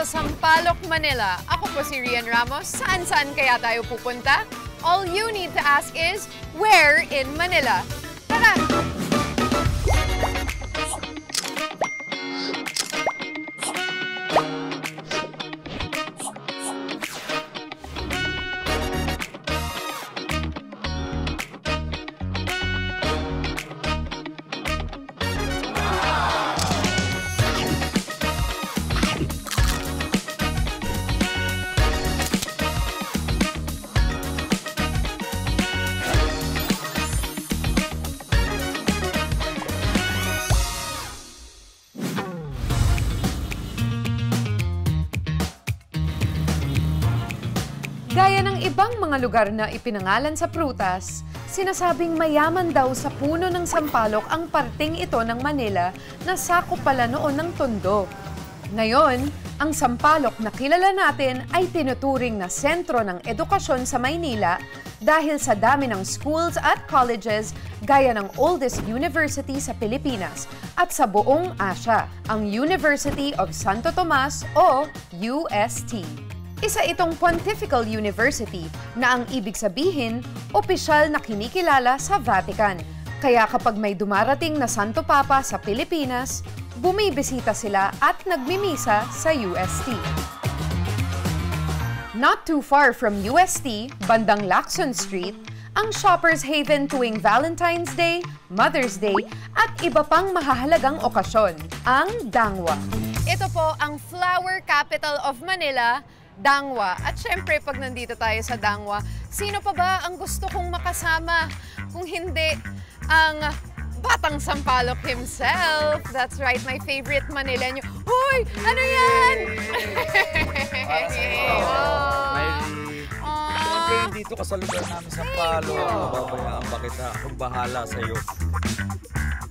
Sampaloc, Manila. Ako po si Rian Ramos. Saan-saan kaya tayo pupunta? All you need to ask is, where in Manila? Tara! Gaya ng ibang mga lugar na ipinangalan sa prutas, sinasabing mayaman daw sa puno ng sampalok ang parting ito ng Manila na sakop pala noon ng Tondo. Ngayon, ang sampalok na kilala natin ay tinuturing na sentro ng edukasyon sa Maynila dahil sa dami ng schools at colleges gaya ng oldest university sa Pilipinas at sa buong Asya, ang University of Santo Tomas o UST. Isa itong Pontifical University na ang ibig sabihin, opisyal na kinikilala sa Vatican. Kaya kapag may dumarating na Santo Papa sa Pilipinas, bumibisita sila at nagmimisa sa UST. Not too far from UST, bandang Lacson Street, ang Shoppers Haven tuwing Valentine's Day, Mother's Day at iba pang mahahalagang okasyon, ang Dangwa. Ito po ang flower capital of Manila, Dangwa. At syempre, pag nandito tayo sa Dangwa, sino pa ba ang gusto kong makasama? Kung hindi, ang Batang Sampaloc himself. That's right, my favorite Manileño. Hoy! Ano yan? Kung dito ka sa lugar namin sa Sampaloc, mababayaan ba kita? Kung bahala sa'yo.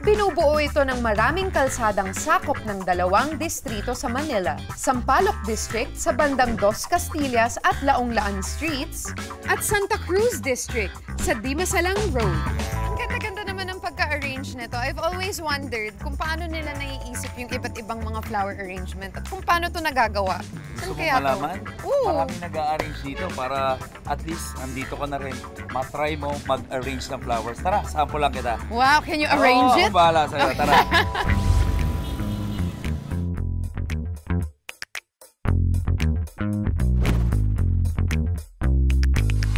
Binubuo ito ng maraming kalsadang sakop ng dalawang distrito sa Manila. Sampaloc District sa bandang Dos Castillas at Laong-Laan Streets at Santa Cruz District sa Dimasalang Road. Ang ganda-ganda naman ng pagka-arrange nito. I've always wondered kung paano nila naiisip yung iba't ibang mga flower arrangement at kung paano ito nagagawa. Gusto mo malaman? Maraming nag-a-arrange dito para at least nandito ka na rin. Matry mo mag-arrange ng flowers. Tara, sample lang kita. Wow, can you arrange it? Oo, bahala sa'yo. Tara.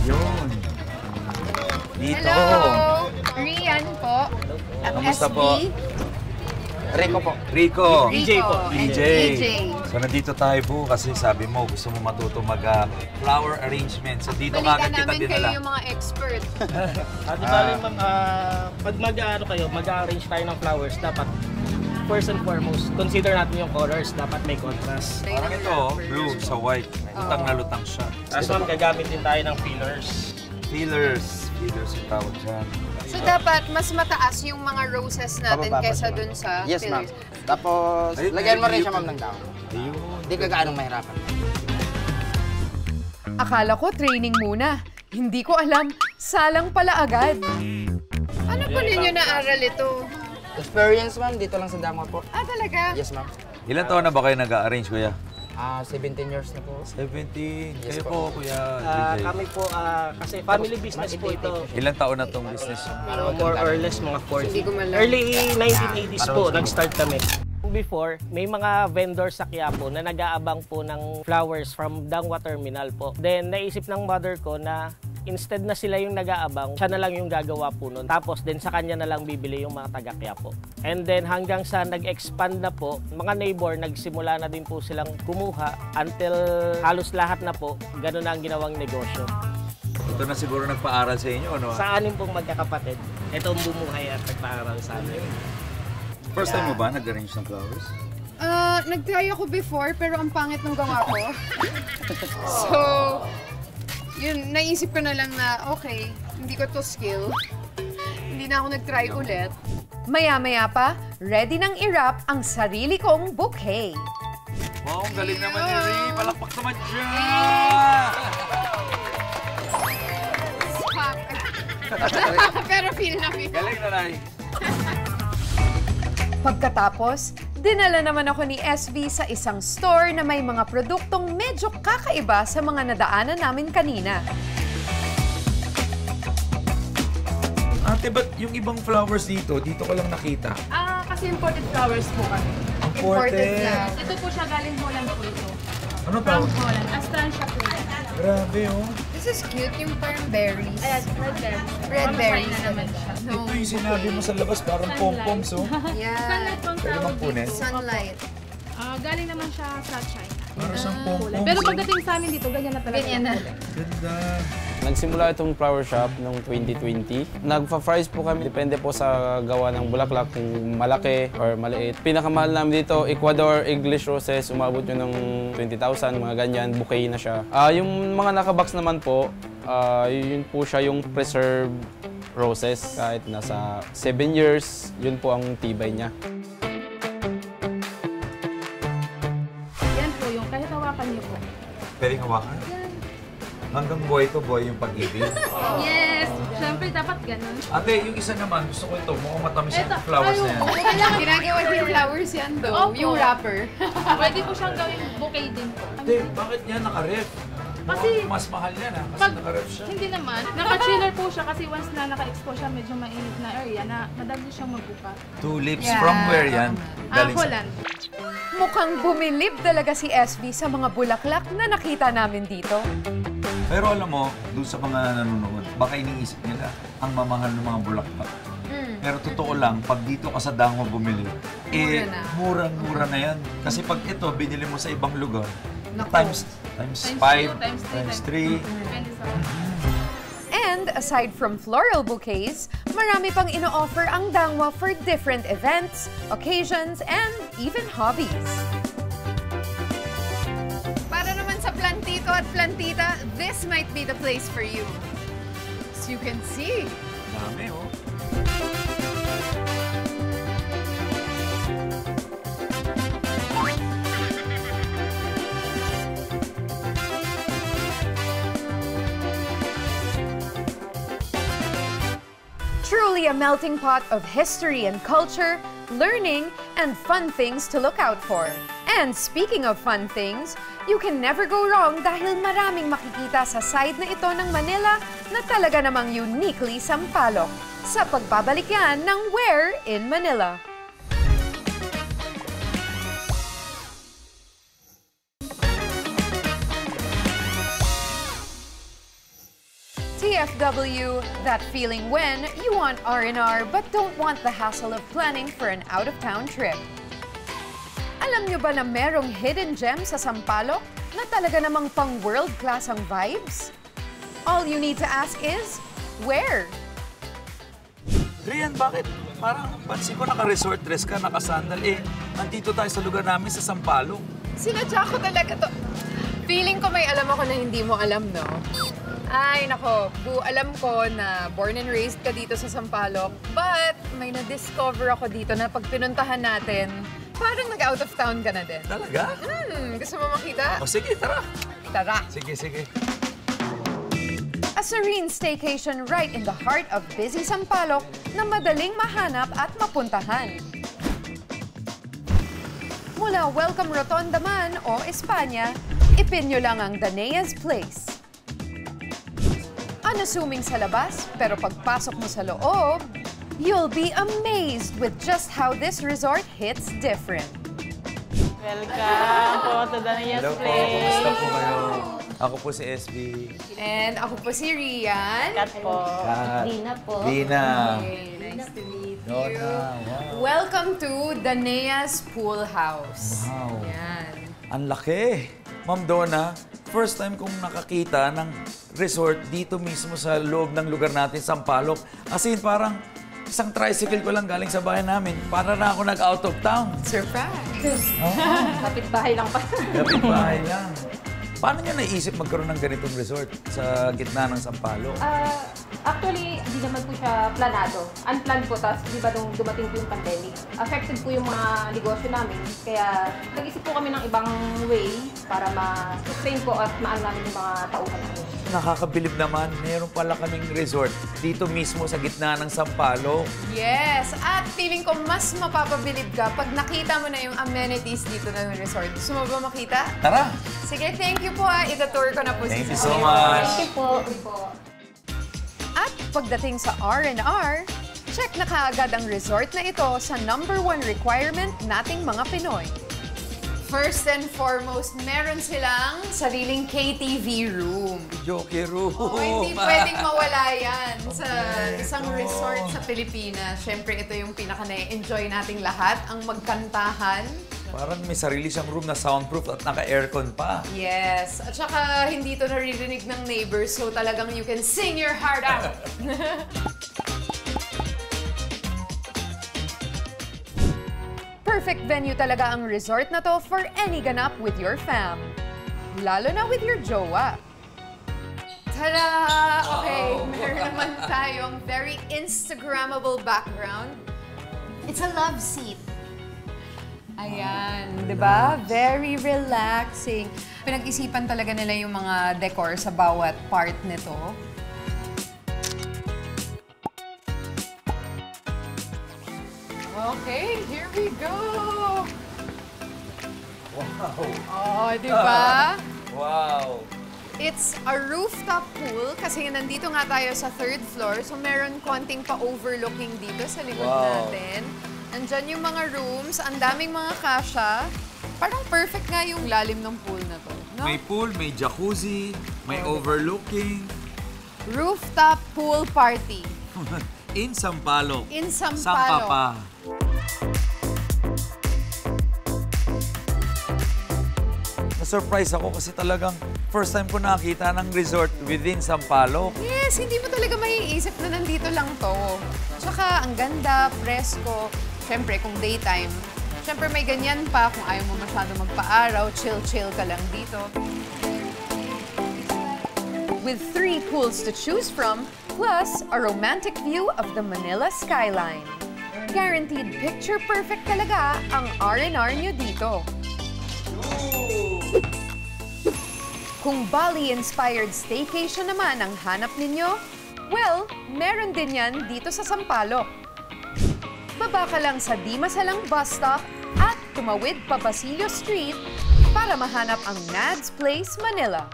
Yun. Dito. Hello! Rian po. Kamusta po? Rico po. Rico. DJ po. DJ. So nandito tayo po kasi sabi mo gusto mo matuto mag-flower arrangement. So dito kagad kita namin dinala. kayo yung mga expert. At bali ma'am, pag mag-arrange tayo ng flowers, dapat first and foremost, consider natin yung colors. Dapat may contrast. Parang ito, blue sa white. Lutang na lutang siya. Tapos ma'am, gagamit din tayo ng fillers. Fillers yung tawag dyan. So dapat mas mataas yung mga roses natin kaysa dun sa Yes ma'am. fillers. Tapos, lagyan mo rin siya ma'am ng down. Ayun. Hindi ka gaanong mahirapan. Akala ko training muna. Hindi ko alam, salang pala agad. Ano po ninyo naaral ito? Experience ma'am, dito lang sa Dangwa po. Ah, talaga? Yes ma'am. Ilan taon na ba kayo nag-arrange, kuya? 17 years na po. 17. Yes Kayo po. po, kuya DJ. Kami po, kasi family business po ito. Ilan taon na tong business? More or less mga 40. Hindi ko man lang. Early 1980s po, nag-start kami. Before, may mga vendors sa Quiapo na nag-aabang po ng flowers from Dangwa Terminal po. Then, naisip ng mother ko na instead na sila yung nag-aabang, siya na lang yung gagawa po nun. Tapos, then sa kanya na lang bibili yung mga taga-Quiapo. And then, hanggang sa nag-expand na po, mga neighbor, nagsimula na din po silang kumuha until halos lahat na po, ganun na ang ginawang negosyo. Ito na siguro nagpa-aral sa inyo, ano? Sa anim pong magkakapatid, ito ang bumuhay at nagpaaral sa amin. First time mo ba nag-arrange ng flowers? Nag-try ako before, pero ang pangit ng gawa ko. So, yun, naisip ko na lang na, okay, hindi ko to skill. Hindi na ako nag-try ulit. Maya-maya pa, ready nang i-wrap ang sarili kong bouquet. Wow, ang galing naman ni Ray. Palakpak naman siya! Pero feel na feel. Galing na, Ray. Pagkatapos, Dinala naman ako ni SB sa isang store na may mga produktong medyo kakaiba sa mga nadaanan namin kanina. Ate, ba't yung ibang flowers dito ko lang nakita? Kasi imported flowers po kami. Imported. Yeah. Ito po siya galing Holland po ito. Ano From tawag? Holland. Astrancia po yan. Grabe, oh. This is cute, yung parang berries. Ayan, red berries. Red From berries. China naman siya. Ito yung sinabi mo sa labas, parang pom-poms, oh. Yeah. Sunlight pong Pwede tawag bang kunin? dito. Sunlight. Galing naman siya sa China. Parang siyang pom-poms. Pero pagdating sa amin dito, ganyan na talaga. Ganyan na. Ganda. Nagsimula itong flower shop noong 2020. Nagpa-price po kami, depende po sa gawa ng bulaklak, kung malaki or maliit. Pinakamahal namin dito, Ecuador English roses, umabot yun ng 20,000, mga ganyan, bouquet na siya. Yung mga nakabox naman po, yun po siya yung preserved roses. Kahit nasa 7 years, yun po ang tibay niya. Yan po yung, kahit hawakan niyo po. Pwedeng hawakan? Hanggang boy to boy yung pag-ibig. Yes! Siyempre, dapat ganun. Ate, yung isa naman, gusto ko ito. Mukhang matamis yung Eto, flowers na yan. Ginagawa din flowers yan though. Opo. Yung wrapper. Pwede po siyang gawing bouquet din po. Ate, bakit yan naka-ref? Kasi- Mas mahal yan, ha? Kasi Pag, naka-ref siya. hindi naman. Naka-chiller po siya kasi once na naka-expose siya, medyo mainit na area na madali siyang magbuka. Tulips from where yan? Galing sa- Holland. Mukhang bumilib talaga si SB sa mga bulaklak na nakita namin dito. Pero alam mo, doon sa mga nanonood, baka iniisip nila ang mamahal ng mga bulaklak. Pero totoo lang, pag dito ka sa Dangwa bumili, murang-mura na yan. Kasi pag ito, binili mo sa ibang lugar, times 5, times 3. Depende sa And aside from floral bouquets, marami pang ino-offer ang Dangwa for different events, occasions, and even hobbies. Para naman sa plantito at plantita, this might be the place for you. As you can see. Dami, oh. Truly a melting pot of history and culture, learning, and fun things to look out for. And speaking of fun things, you can never go wrong dahil maraming makikita sa side na ito ng Manila na talaga namang uniquely sampalok. Sa pagbabalik yan ng Where in Manila. TFW, that feeling when you want R&R but don't want the hassle of planning for an out-of-town trip. Alam nyo ba na merong hidden gem sa Sampaloc na talaga namang pang world-class ang vibes? All you need to ask is, where? Rian, bakit? Parang pansin ko naka-resort dress ka, naka-sandal. Nandito tayo sa lugar namin sa Sampaloc. Sinadya ko talaga to. Feeling ko may alam ako na hindi mo alam, no? Ay, nako. Alam ko na born and raised ka dito sa Sampaloc, but may na-discover ako dito na pag pinuntahan natin, parang nag-out of town ka na din. Talaga? Gusto mo makita? O sige, tara. Tara! Sige. A serene staycation right in the heart of busy Sampaloc na madaling mahanap at mapuntahan. Mula Welcome Rotonda man o Espanya, ipin nyo lang ang Danea's Place. Unassuming sa labas, pero pagpasok mo sa loob, you'll be amazed with just how this resort hits different. Welcome po to Danea's Hello po, Place. kumusta po kayo? Ako po si SB. And ako po si Rian. Kat po. Dina po. Dina. Nice to meet you. Donna, wow. Welcome to Danea's Pool House. Wow. Yan. Ang laki. Ma'am Donna, first time kong nakakita ng resort dito mismo sa loob ng lugar natin, Sampaloc. As in, parang isang tricycle ko lang galing sa bahay namin. Para na ako nag-out of town. Surprise! Kapit-bahay lang pa. Kapit bahay lang. Paano niyo naisip magkaroon ng ganitong resort sa gitna ng Sampaloc? Actually, hindi naman po siya planado. Unplanned po, tapos di ba nung dumating po yung pandemic, affected po yung mga negosyo namin. Kaya nag-isip po kami ng ibang way para ma-sustain po at maano namin yung mga tauhan namin. nakakabilib naman. Meron pala kaming resort dito mismo sa gitna ng Sampaloc. Yes! At feeling ko mas mapapabilib ka pag nakita mo na yung amenities dito ng resort. Gusto mo ba makita? Tara! Sige, thank you po Ita-tour ko na po Thank si you so Cecily. much! Thank you po. At pagdating sa R&R, check na kaagad ang resort na ito sa #1 requirement nating mga Pinoy. First and foremost, meron silang sariling KTV room. Joke room! Oo, hindi pwedeng mawala yan sa isang resort sa Pilipinas. Siyempre, ito yung pinaka-na-enjoy nating lahat, ang magkantahan. Parang may sarili siyang room na soundproof at naka-aircon pa. Yes. At saka, hindi ito naririnig ng neighbors, so talagang you can sing your heart out. Perfect venue talaga ang resort na to for any ganap with your fam. Lalo na with your jowa. Tada! Okay, meron naman tayong very Instagrammable background. It's a love seat. Ayan, di ba? Very relaxing. Pinag-isipan talaga nila yung mga decor sa bawat part nito. Okay, here we go! Wow! Oh, di ba? Wow! It's a rooftop pool kasi nandito nga tayo sa 3rd floor. So meron konting pa-overlooking dito sa likod natin. Nandyan yung mga rooms, ang daming mga kasya. Parang perfect nga yung lalim ng pool na to. No? May pool, may jacuzzi, may overlooking. Rooftop pool party. In Sampaloc. In Sampaloc. Sampapa. Na-surprise ako kasi talagang first time ko nakita ng resort within Sampaloc. Yes, hindi mo talaga maiisip na nandito lang to. Tsaka ang ganda, presko. Siyempre, kung daytime, siyempre may ganyan pa kung ayaw mo masyado magpa-araw, chill-chill ka lang dito. With 3 pools to choose from, plus a romantic view of the Manila skyline. Guaranteed picture-perfect talaga ang R&R nyo dito. Kung Bali-inspired staycation naman ang hanap ninyo, well, meron din yan dito sa Sampaloc. Baba ka lang sa Dimasalang bus stop at tumawid pa Basilio Street para mahanap ang Nad's Place, Manila.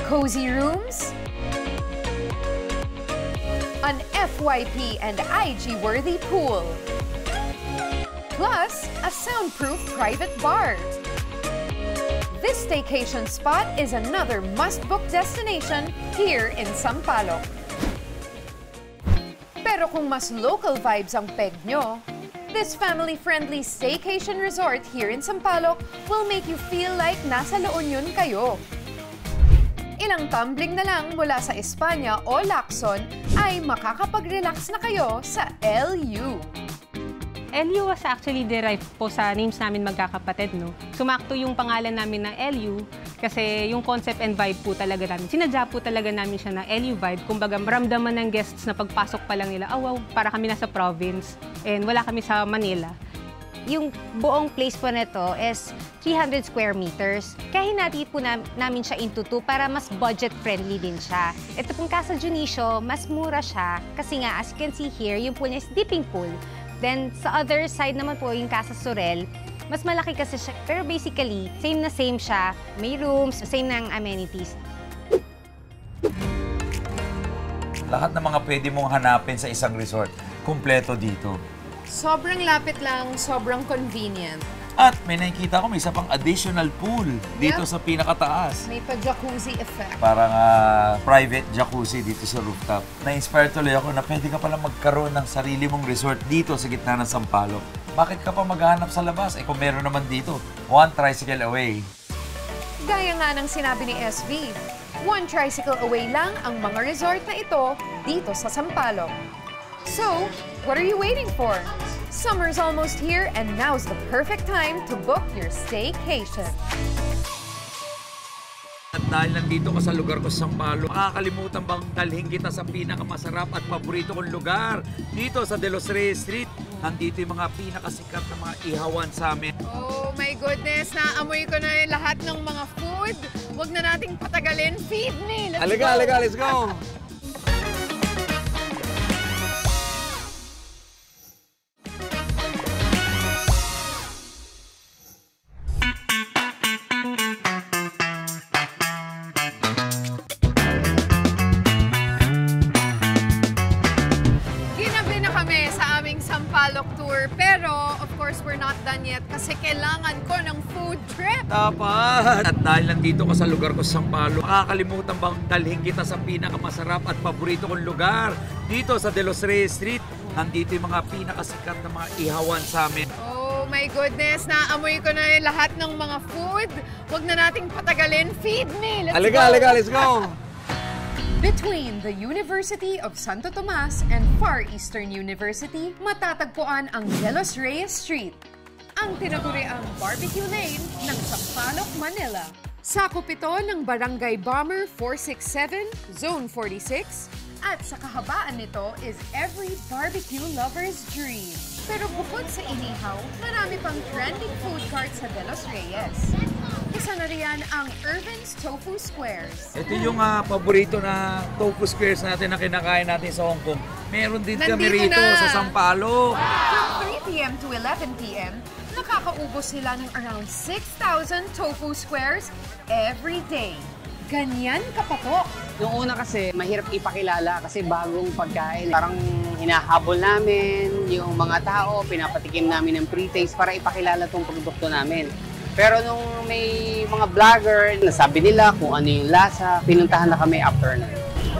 Cozy rooms, an FYP and IG-worthy pool, plus a soundproof private bar. This staycation spot is another must-book destination here in Sampaloc. Pero kung mas local vibes ang peg nyo, this family-friendly staycation resort here in Sampaloc will make you feel like nasa La Union kayo. Ilang tumbling na lang mula sa Espanya o Lacson ay makakapag-relax na kayo sa LU. LU was actually derived po sa names namin magkakapatid, no? Sumakto yung pangalan namin na LU kasi yung concept and vibe po talaga namin. Sinadya po talaga namin siya na LU vibe. Kumbaga, maramdaman ng guests na pagpasok pa lang nila, wow, para kami nasa province and wala kami sa Manila. Yung buong place po na to is 300 square meters. Kaya hinati po namin siya into 2 para mas budget-friendly din siya. Ito pong Casa Junicio, mas mura siya kasi nga, as you can see here, yung pool niya is dipping pool. Then, sa other side naman po, yung Casa Sorel, mas malaki kasi siya. Pero basically, same na same siya. May rooms, same na ang amenities. Lahat ng mga pwede mong hanapin sa isang resort, kumpleto dito. Sobrang lapit lang, sobrang convenient. At may nakikita ko, may isa pang additional pool dito Yeah. sa pinakataas. May pa-jacuzzi effect. Parang private jacuzzi dito sa rooftop. Na-inspire tuloy ako na pwede ka pala magkaroon ng sarili mong resort dito sa gitna ng Sampaloc. Bakit ka pa maghahanap sa labas? Eh kung meron naman dito, 1 tricycle away. Gaya nga ng sinabi ni SV, 1 tricycle away lang ang mga resort na ito dito sa Sampaloc. So, what are you waiting for? Summer's almost here and now's the perfect time to book your staycation. At dahil nandito ka sa lugar ko sa Sampaloc, makakalimutan bang dalhin kita sa pinakamasarap at paborito kong lugar dito sa De Los Reyes Street? Nandito yung mga pinakasikat na mga ihawan sa amin. Oh my goodness, naamoy ko na yung lahat ng mga food. Huwag na nating patagalin. Feed me! Let's go! Let's go! Ginabi na kami sa aming Sampaloc tour. Pero, of course, we're not done yet kasi kailangan ko ng food trip. Dapat! At dahil nandito ka sa lugar ko sa Sampaloc, makakalimutan bang dalhin kita sa pinakamasarap at paborito kong lugar? Dito sa De Los Reyes Street, nandito yung mga pinakasikat na mga ihawan sa amin. Oh my goodness, naamoy ko na yung lahat ng mga food. Huwag na nating patagalin. Feed me! Let's go! Let's go! Between the University of Santo Tomas and Far Eastern University, matatagpuan ang De Los Reyes Street, ang tinaguriang barbecue lane ng Sampaloc, Manila. Sakop ito ng Barangay Bomber 467, Zone 46, at sa kahabaan nito is every barbecue lover's dream. Pero bukod sa inihaw, marami pang trending food carts sa De Los Reyes. Isa na riyan ang Irvin's Tofu Squares. Ito yung paborito na tofu squares natin na kinakain natin sa Hong Kong. Meron din kami Nandito rito na. sa Sampaloc. From 3 p.m. to 11 p.m., nakakaubos sila ng around 6,000 tofu squares every day. Ganyan kapatok. Noong una kasi, mahirap ipakilala kasi bagong pagkain. Parang hinahabol namin yung mga tao, pinapatikim namin ng pre-taste para ipakilala tong produkto namin. Pero nung may mga vlogger, nasabi nila kung ano yung lasa, pinuntahan na kami after na.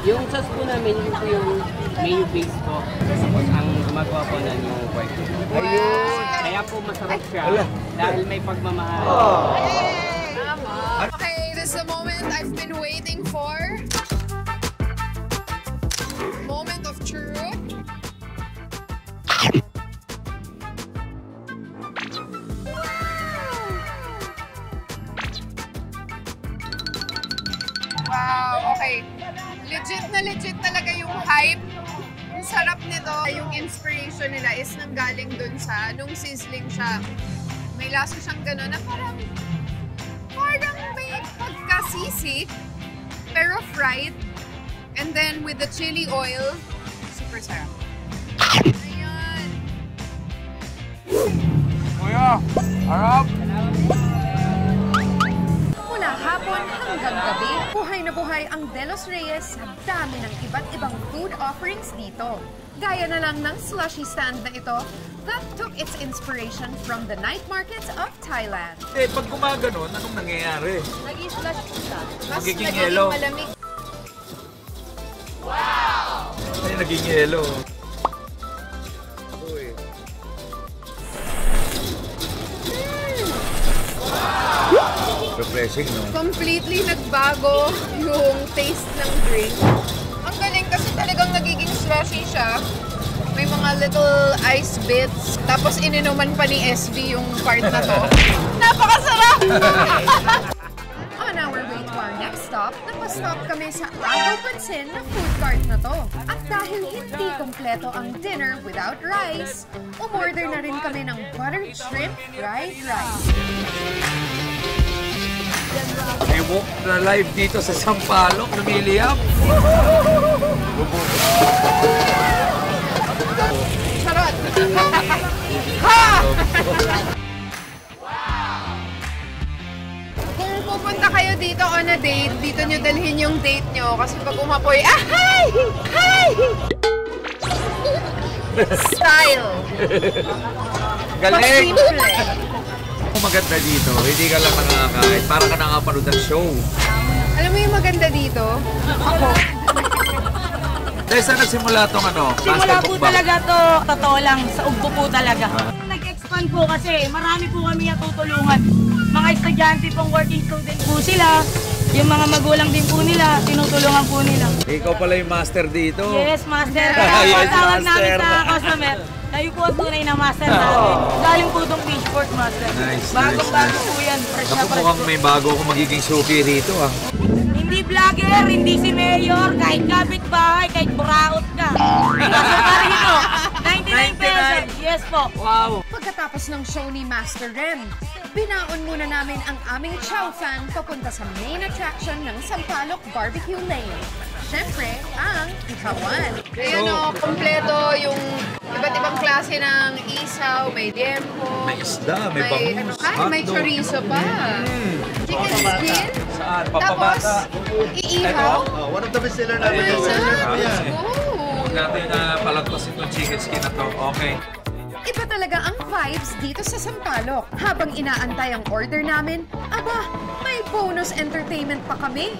Yung sauce po namin, yun po yung mayo base po. Tapos ang gumagawa po na yung pork. Ayun! Kaya po masarap siya dahil may pagmamahal. Okay, this is the moment I've been waiting for. Moment of truth. Wow, okay. Legit talaga yung hype. Ang sarap nito. Yung inspiration nila is nanggaling dun sa, nung sizzling siya. May lasa siyang gano'n na parang may pagkasisik, pero fried. And then with the chili oil, super sarap. Ayan. Kuya, harap! Mula hapon hanggang gabi, buhay na buhay ang De Los Reyes sa dami ng iba't ibang food offerings dito. Gaya na lang ng slushy stand na ito that took its inspiration from the night markets of Thailand. Pag gumaganon, anong nangyayari? Naging slush po siya. Mas Magiging naging yellow. malamig. Ay, naging yellow. Uy. Refreshing, no? Completely nagbago yung taste ng drink. Ang galing kasi talagang nagiging slushy siya. May mga little ice bits. Tapos ininuman pa ni SB yung part na to. Napakasarap! On our way to our next stop, napastop kami sa Agaw Pansin na food cart na to. At dahil hindi kompleto ang dinner without rice, umorder na rin kami ng buttered shrimp fried rice. May walk na live dito sa Sampaloc, namiliap. Charot! Ha! Kung pupunta kayo dito on a date, dito nyo dalhin yung date nyo. Kasi pag umapoy, hi! Hi! Style! Galing! Simple. Kung maganda dito, hindi ka lang nakakain. Para ka nakapanood ng show. Alam mo yung maganda dito? Ako. Dahil saan nagsimula itong Simula po talaga to, totoo lang, sa ugbo po talaga. Nag-expand po kasi marami po kami natutulungan. Mga estudyante pong working student po sila, yung mga magulang din po nila, tinutulungan po nila. Ikaw pala yung master dito. Yes, master. Kaya Yes, tawag namin master. sa customer, kayo po ang tunay na master namin. Galing po itong Fishport Master. Nice, Bago-bago nice. po yan. Fresh na Ako fresh mukhang po. may bago akong magiging suki rito ah. Hindi vlogger, hindi si mayor, kahit kapitbahay, kahit buraot ka. Pasok ka rito. 99 pesos. Yes po. Wow! Pagkatapos ng show ni Master Rem, binaon muna namin ang aming chow fan papunta sa main attraction ng Sampaloc Barbecue Lane. Siyempre, ang ihawan. Ayan o, kompleto yung iba't ibang klase ng isaw, may liempo. May isda, may bangus, may chorizo pa. Chicken skin. Saan? Tapos, Papabata. iihaw. One of the bestseller namin. Huwag natin palagpasin itong chicken skin na to. Okay. Iba talaga ang vibes dito sa Sampaloc. Habang inaantay ang order namin, aba, may bonus entertainment pa kami.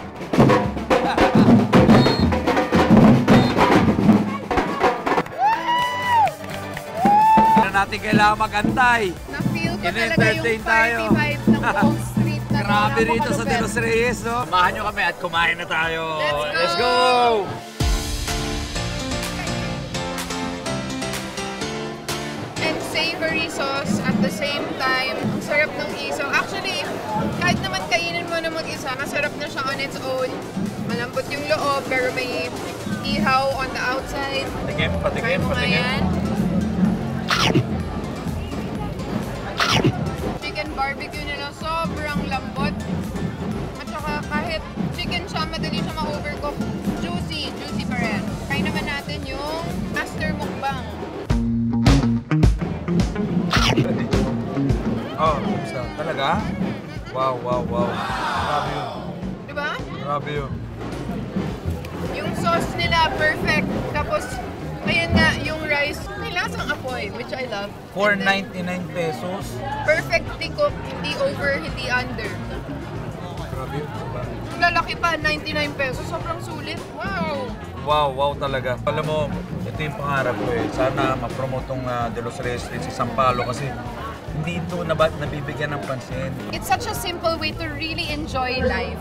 Natin kailangan magantay. Na-feel ko talaga yung party vibe ng Wall Street na grabe rito sa De Los Reyes, no? Samahan nyo kami at kumain na tayo. Let's go! And savory sauce at the same time. Ang sarap ng isaw. Actually, kahit naman kainin mo na mag-isa, masarap na siya on its own. Malambot yung loob, pero may ihaw on the outside. Patikim. Chicken barbecue nila, sobrang lambot. At saka kahit chicken siya, madali siya ma-overcook. Juicy pa rin. Try naman natin yung Master Mukbang. Oh, talaga? Wow. Grabe yun. Diba? Grabe yun. Yung sauce nila, perfect. Tapos, ayun nga, yung rice, may lasang apoy, which I love. For 99 pesos. Perfectly cooked, hindi over, hindi under. Grabe yun. Lalaki pa, 99 pesos. Sobrang sulit. Wow! Wow talaga. Alam mo, ito yung pangarap ko eh. Sana ma-promote tong De Los Reyes Street sa Sampaloc kasi hindi ito nabibigyan ng pansin. It's such a simple way to really enjoy life.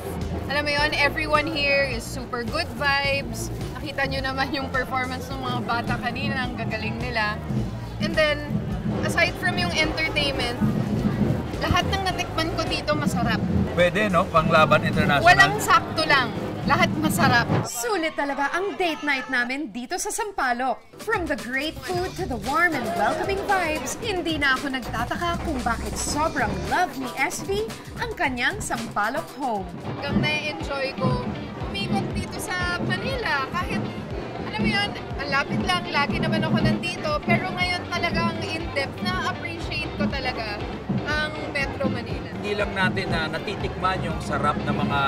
Alam mo yun, everyone here is super good vibes. Nakita nyo naman yung performance ng mga bata kanina, ang gagaling nila. And then, aside from yung entertainment, lahat ng natikman ko dito masarap. Pwede, no? Panglaban international. Walang sakto lang. Lahat masarap. Sulit talaga ang date night namin dito sa Sampaloc. From the great food to the warm and welcoming vibes, hindi na ako nagtataka kung bakit sobrang love ni SV ang kanyang Sampaloc home. Hanggang na-enjoy ko umikot dito sa Manila. Kahit, alam mo yun, ang lapit lang, lagi naman ako nandito. Pero ngayon talagang in-depth na-appreciate ko talaga ang Metro Manila. Hindi lang natin na natitikman yung sarap ng mga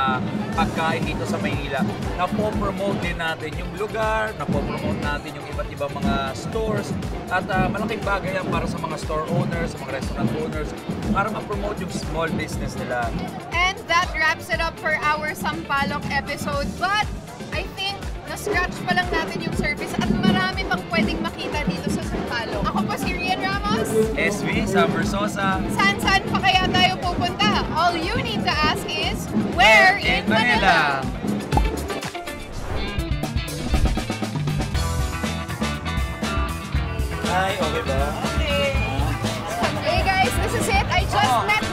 pagkain dito sa Maynila. Napopromote din natin yung lugar, napopromote natin yung iba't ibang mga stores. At malaking bagay yan para sa mga store owners, sa mga restaurant owners, para ma-promote yung small business nila. And that wraps it up for our Sampaloc episode. But I think na-scratch pa lang natin yung service at marami pang pwedeng makita dito sa Sampaloc. Ako po si Rian Ramos. SV, Sam Versosa. Saan pa kaya tayo pupunta? All you need to ask is, where in Manila? Hi, okay ba? Okay. Hey guys, this is it. I just met